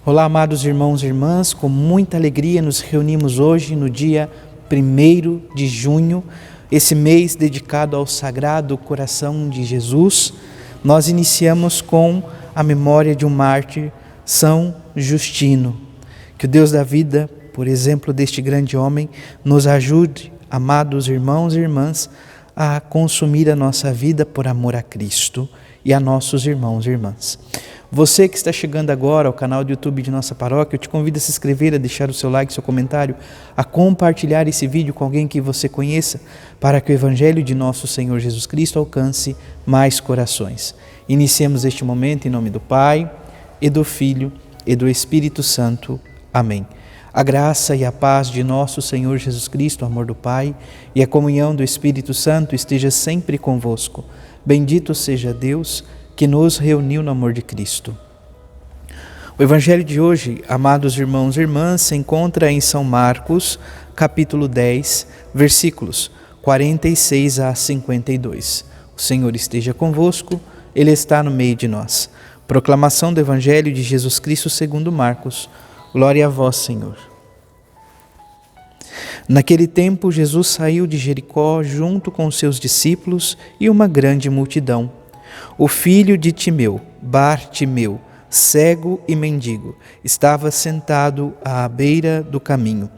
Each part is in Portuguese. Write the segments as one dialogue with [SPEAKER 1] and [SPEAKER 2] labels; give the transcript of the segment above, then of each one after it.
[SPEAKER 1] Olá, amados irmãos e irmãs, com muita alegria nos reunimos hoje no dia 1º de junho, esse mês dedicado ao Sagrado Coração de Jesus. Nós iniciamos com a memória de um mártir, São Justino. Que o Deus da vida, por exemplo deste grande homem, nos ajude, amados irmãos e irmãs, a consumir a nossa vida por amor a Cristo e a nossos irmãos e irmãs. Você que está chegando agora ao canal do YouTube de nossa paróquia, eu te convido a se inscrever, a deixar o seu like, seu comentário, a compartilhar esse vídeo com alguém que você conheça, para que o Evangelho de nosso Senhor Jesus Cristo alcance mais corações. Iniciemos este momento em nome do Pai, e do Filho, e do Espírito Santo. Amém. A graça e a paz de nosso Senhor Jesus Cristo, o amor do Pai e a comunhão do Espírito Santo esteja sempre convosco. Bendito seja Deus que nos reuniu no amor de Cristo. O Evangelho de hoje, amados irmãos e irmãs, se encontra em São Marcos, capítulo 10, versículos 46 a 52. O Senhor esteja convosco, Ele está no meio de nós. Proclamação do Evangelho de Jesus Cristo segundo Marcos. Glória a vós, Senhor. Naquele tempo, Jesus saiu de Jericó junto com os seus discípulos e uma grande multidão. O filho de Timeu, Bartimeu, cego e mendigo, estava sentado à beira do caminho.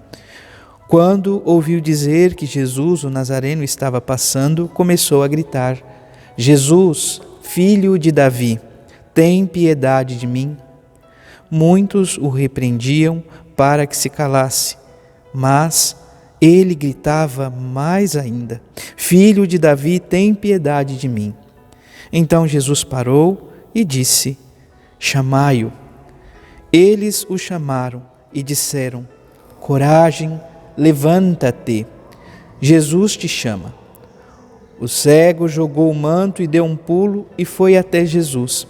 [SPEAKER 1] Quando ouviu dizer que Jesus, o Nazareno, estava passando, começou a gritar: Jesus, filho de Davi, tem piedade de mim. Muitos o repreendiam para que se calasse, mas ele gritava mais ainda: Filho de Davi, tem piedade de mim. Então Jesus parou e disse: Chamai-o. Eles o chamaram e disseram: Coragem, levanta-te, Jesus te chama. O cego jogou o manto e deu um pulo e foi até Jesus.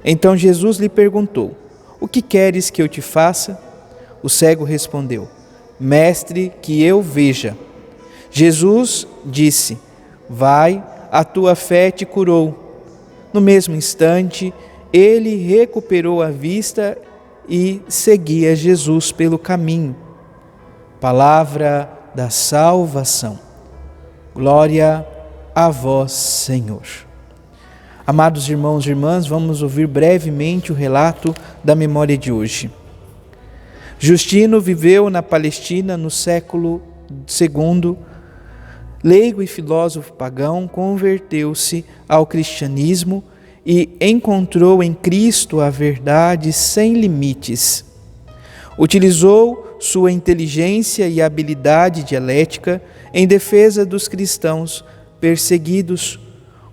[SPEAKER 1] Então Jesus lhe perguntou: O que queres que eu te faça? O cego respondeu: Mestre, que eu veja. Jesus disse: Vai, a tua fé te curou. No mesmo instante, ele recuperou a vista e seguia Jesus pelo caminho. Palavra da salvação. Glória a vós, Senhor. Amados irmãos e irmãs, vamos ouvir brevemente o relato da memória de hoje. Justino viveu na Palestina no século II. Leigo e filósofo pagão, converteu-se ao cristianismo e encontrou em Cristo a verdade sem limites. Utilizou sua inteligência e habilidade dialética em defesa dos cristãos perseguidos,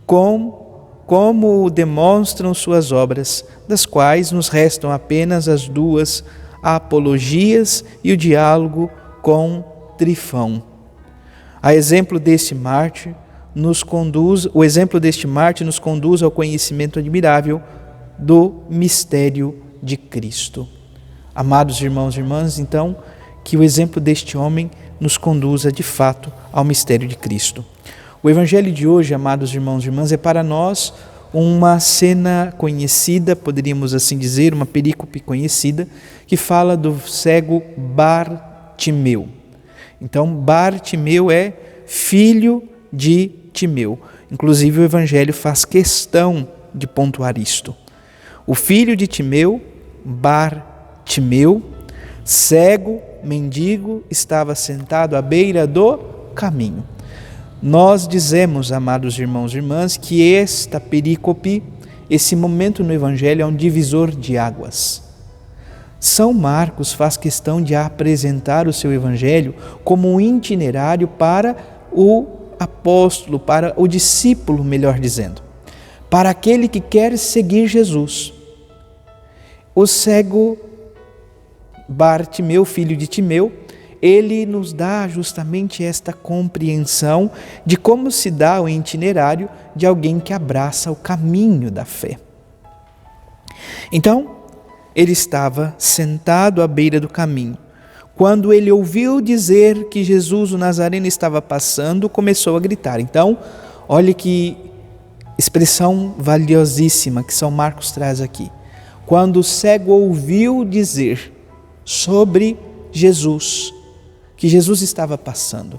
[SPEAKER 1] como demonstram suas obras, das quais nos restam apenas as duas apologias e o diálogo com Trifão. O exemplo deste mártir nos conduz ao conhecimento admirável do mistério de Cristo. Amados irmãos e irmãs, então, que o exemplo deste homem nos conduza de fato ao mistério de Cristo. O Evangelho de hoje, amados irmãos e irmãs, é para nós uma cena conhecida, poderíamos assim dizer, uma perícope conhecida, que fala do cego Bartimeu. Então, Bartimeu é filho de Timeu. Inclusive, o Evangelho faz questão de pontuar isto. O filho de Timeu, Bartimeu, cego, mendigo, estava sentado à beira do caminho. Nós dizemos, amados irmãos e irmãs, que esta perícope, esse momento no Evangelho é um divisor de águas. São Marcos faz questão de apresentar o seu Evangelho como um itinerário para o apóstolo, para o discípulo, melhor dizendo, para aquele que quer seguir Jesus. O cego Bartimeu, filho de Timeu, ele nos dá justamente esta compreensão de como se dá o itinerário de alguém que abraça o caminho da fé. Então, ele estava sentado à beira do caminho. Quando ele ouviu dizer que Jesus, o Nazareno, estava passando, começou a gritar. Então, olhe que expressão valiosíssima que São Marcos traz aqui. quando o cego ouviu dizer sobre Jesus, que Jesus estava passando.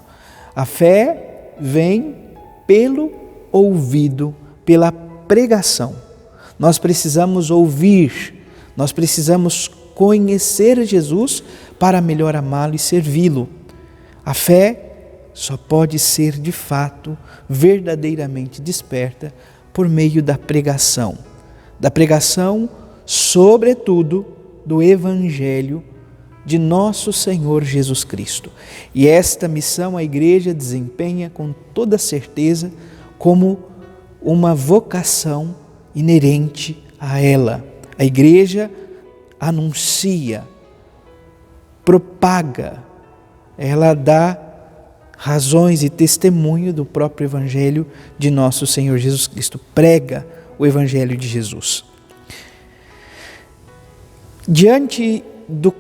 [SPEAKER 1] A fé vem pelo ouvido, pela pregação. Nós precisamos ouvir, nós precisamos conhecer Jesus para melhor amá-lo e servi-lo. A fé só pode ser de fato, verdadeiramente desperta por meio da pregação, sobretudo, do Evangelho de nosso Senhor Jesus Cristo. E esta missão a igreja desempenha com toda certeza como uma vocação inerente a ela. A igreja anuncia, propaga, ela dá razões e testemunho do próprio Evangelho de nosso Senhor Jesus Cristo. Prega o Evangelho de Jesus. Diante do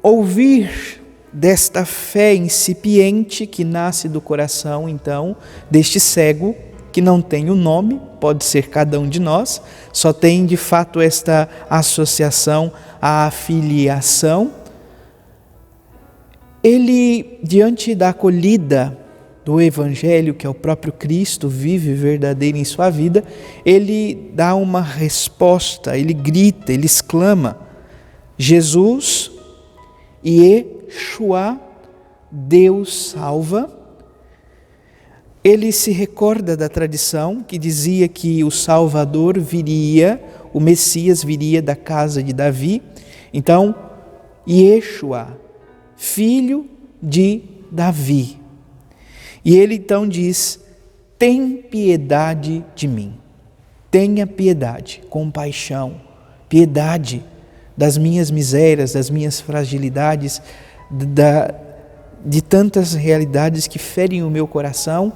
[SPEAKER 1] ouvir desta fé incipiente que nasce do coração, então, deste cego, que não tem o nome, pode ser cada um de nós, só tem de fato esta associação, a filiação. Ele, diante da acolhida do Evangelho, que é o próprio Cristo vive verdadeiro em sua vida, ele dá uma resposta, ele grita, ele exclama: Jesus, Yeshua, Deus salva. Ele se recorda da tradição que dizia que o Salvador viria, o Messias viria da casa de Davi. Então, Yeshua, filho de Davi. E ele então diz: tem piedade de mim. Tenha piedade, compaixão, piedade das minhas misérias, das minhas fragilidades, de tantas realidades que ferem o meu coração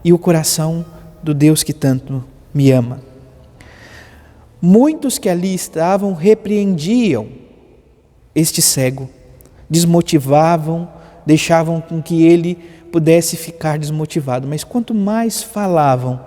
[SPEAKER 1] e o coração do Deus que tanto me ama. Muitos que ali estavam repreendiam este cego, desmotivavam, deixavam com que ele pudesse ficar desmotivado. Mas quanto mais falavam,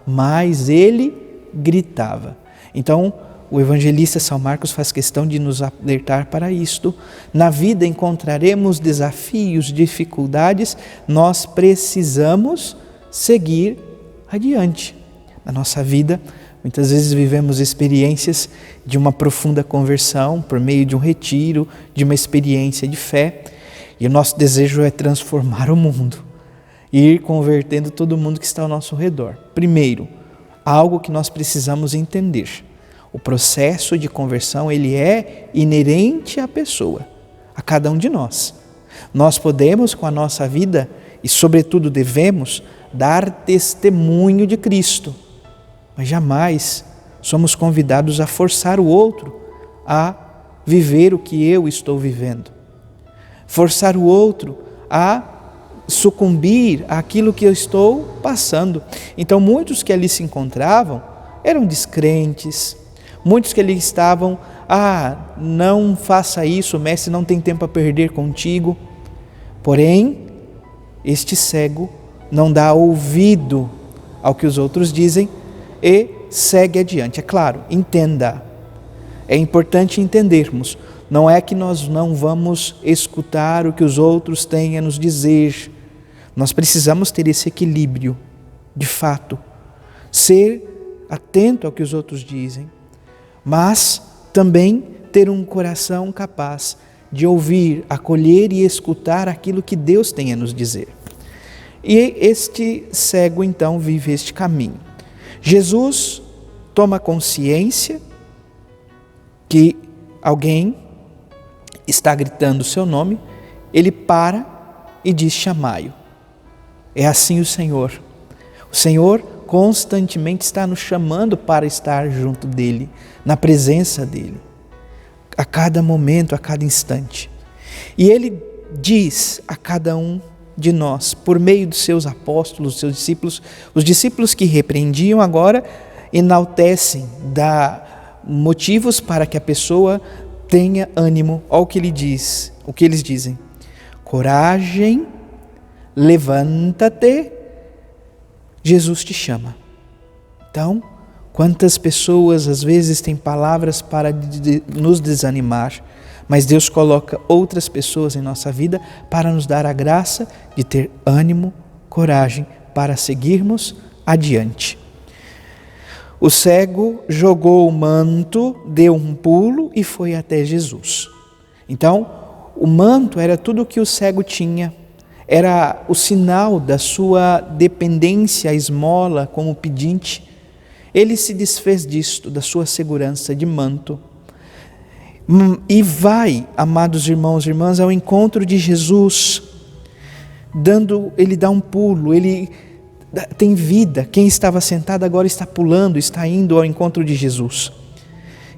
[SPEAKER 1] mais ele gritava. Então, o evangelista São Marcos faz questão de nos alertar para isto. Na vida encontraremos desafios, dificuldades, nós precisamos seguir adiante. Na nossa vida, muitas vezes vivemos experiências de uma profunda conversão por meio de um retiro, de uma experiência de fé, e o nosso desejo é transformar o mundo, ir convertendo todo mundo que está ao nosso redor. Primeiro, algo que nós precisamos entender: o processo de conversão, ele é inerente à pessoa, a cada um de nós. Nós podemos, com a nossa vida, e sobretudo devemos, dar testemunho de Cristo, mas jamais somos convidados a forçar o outro a viver o que eu estou vivendo, forçar o outro a sucumbir àquilo que eu estou passando. Então, muitos que ali se encontravam eram descrentes, muitos que ali estavam: não faça isso, o mestre não tem tempo a perder contigo. Porém, este cego não dá ouvido ao que os outros dizem e segue adiante. É claro, entenda, é importante entendermos, não é que nós não vamos escutar o que os outros têm a nos dizer. Nós precisamos ter esse equilíbrio, de fato, ser atento ao que os outros dizem, mas também ter um coração capaz de ouvir, acolher e escutar aquilo que Deus tem a nos dizer. E este cego então vive este caminho. Jesus toma consciência que alguém está gritando o seu nome, ele para e diz: chamai-o. É assim o Senhor. O Senhor constantemente está nos chamando para estar junto dele, na presença dele, a cada momento, a cada instante. E ele diz a cada um de nós, por meio dos seus apóstolos, dos seus discípulos, os discípulos que repreendiam agora enaltecem, dá motivos para que a pessoa tenha ânimo. Olha o que ele diz, o que eles dizem: coragem, levanta-te, Jesus te chama. Então, Quantas pessoas às vezes têm palavras para nos desanimar, mas Deus coloca outras pessoas em nossa vida para nos dar a graça de ter ânimo, coragem para seguirmos adiante. O cego jogou o manto, deu um pulo e foi até Jesus. Então, o manto era tudo o que o cego tinha, era o sinal da sua dependência à esmola como pedinte. Ele se desfez disto, da sua segurança de manto, e vai, amados irmãos e irmãs, ao encontro de Jesus, ele dá um pulo, ele tem vida. Quem estava sentado agora está pulando, está indo ao encontro de Jesus.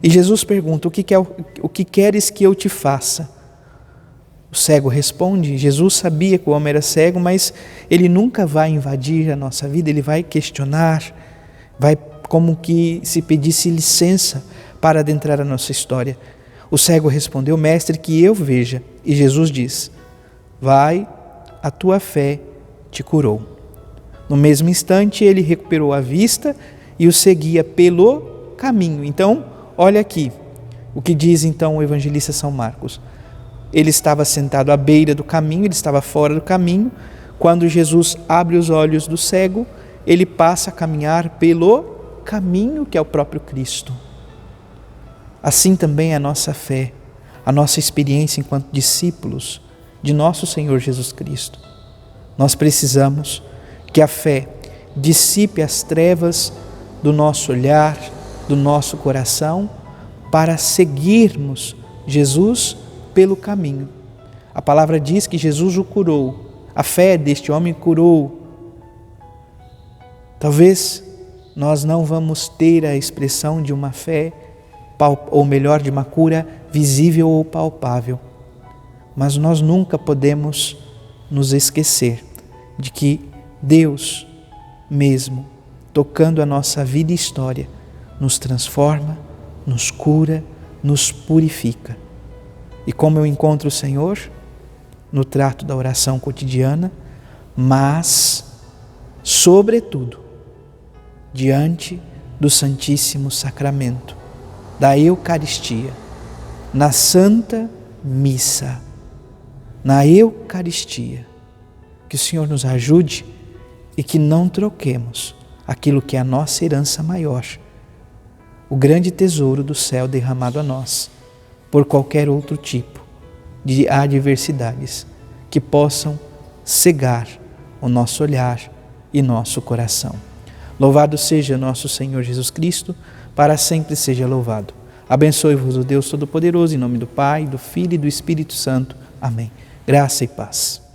[SPEAKER 1] E Jesus pergunta: o que queres que eu te faça? O cego responde. Jesus sabia que o homem era cego, mas ele nunca vai invadir a nossa vida, ele vai questionar, vai como que se pedisse licença para adentrar a nossa história. O cego respondeu: mestre, que eu veja. E Jesus diz: vai, a tua fé te curou. No mesmo instante ele recuperou a vista e o seguia pelo caminho. Então, olha aqui o que diz então o evangelista São Marcos. Ele estava sentado à beira do caminho, ele estava fora do caminho. Quando Jesus abre os olhos do cego, ele passa a caminhar pelo caminho que é o próprio Cristo. Assim também é a nossa fé, a nossa experiência enquanto discípulos de nosso Senhor Jesus Cristo. Nós precisamos que a fé dissipe as trevas do nosso olhar, do nosso coração, para seguirmos Jesus pelo caminho. A palavra diz que Jesus o curou, a fé deste homem curou. Talvez nós não vamos ter a expressão de uma fé, ou melhor, de uma cura visível ou palpável, mas nós nunca podemos nos esquecer de que Deus mesmo, tocando a nossa vida e história, nos transforma, nos cura, nos purifica. E como eu encontro o Senhor? No trato da oração cotidiana, mas, sobretudo, diante do Santíssimo Sacramento, da Eucaristia, na Santa Missa, na Eucaristia. Que o Senhor nos ajude e que não troquemos aquilo que é a nossa herança maior, o grande tesouro do céu derramado a nós, por qualquer outro tipo de adversidades que possam cegar o nosso olhar e nosso coração. Louvado seja nosso Senhor Jesus Cristo, para sempre seja louvado. Abençoe-vos o Deus Todo-Poderoso, em nome do Pai, do Filho e do Espírito Santo. Amém. Graça e paz.